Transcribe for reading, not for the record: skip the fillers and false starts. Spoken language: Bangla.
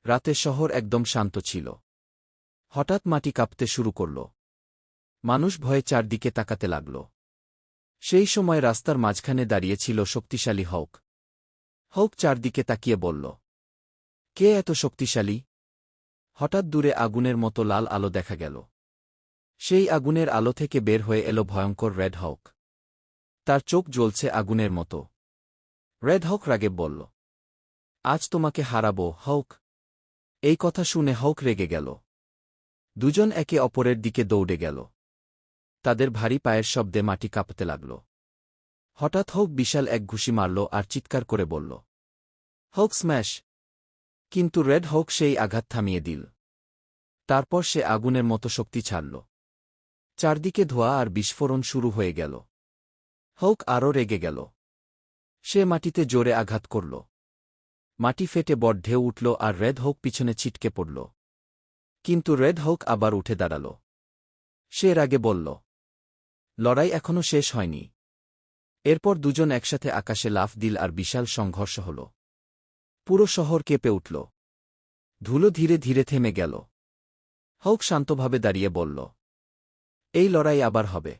রাতে শহর একদম শান্ত ছিল। হঠাৎ মাটি কাঁপতে শুরু করল। মানুষ ভয়ে চারদিকে তাকাতে লাগল। সেই সময় রাস্তার মাঝখানে দাঁড়িয়ে ছিল শক্তিশালী হক। হক চারদিকে তাকিয়ে বলল, কে এত শক্তিশালী? হঠাৎ দূরে আগুনের মতো লাল আলো দেখা গেল। সেই আগুনের আলো থেকে বের হয়ে এলো ভয়ঙ্কর রেড হক। তার চোখ জ্বলছে আগুনের মতো। রেড হক রাগে বলল, আজ তোমাকে হারাবো হক। এই কথা শুনে হক রেগে গেল। দুজন একে অপরের দিকে দৌড়ে গেল। তাদের ভারী পায়ের শব্দে মাটি কাঁপতে লাগল। হঠাৎ হক বিশাল এক ঘুষি মারল আর চিৎকার করে বলল, হক স্ম্যাশ! কিন্তু রেড হক সেই আঘাত থামিয়ে দিল। তারপর সে আগুনের মতো শক্তি ছাড়ল। চারদিকে ধোঁয়া আর বিস্ফোরণ শুরু হয়ে গেল। হক আরও রেগে গেল। সে মাটিতে জোরে আঘাত করল। মাটি ফেটে বড় ঢেউ উঠল আর রেড হক পিছনে ছিটকে পড়ল। কিন্তু রেড হক আবার উঠে দাঁড়াল। সে রাগে বলল, লড়াই এখনও শেষ হয়নি। এরপর দুজন একসাথে আকাশে লাফ দিল আর বিশাল সংঘর্ষ হল। পুরো শহর কেঁপে উঠল। ধুলো ধীরে ধীরে থেমে গেল। হক শান্তভাবে দাঁড়িয়ে বলল, এই লড়াই আবার হবে।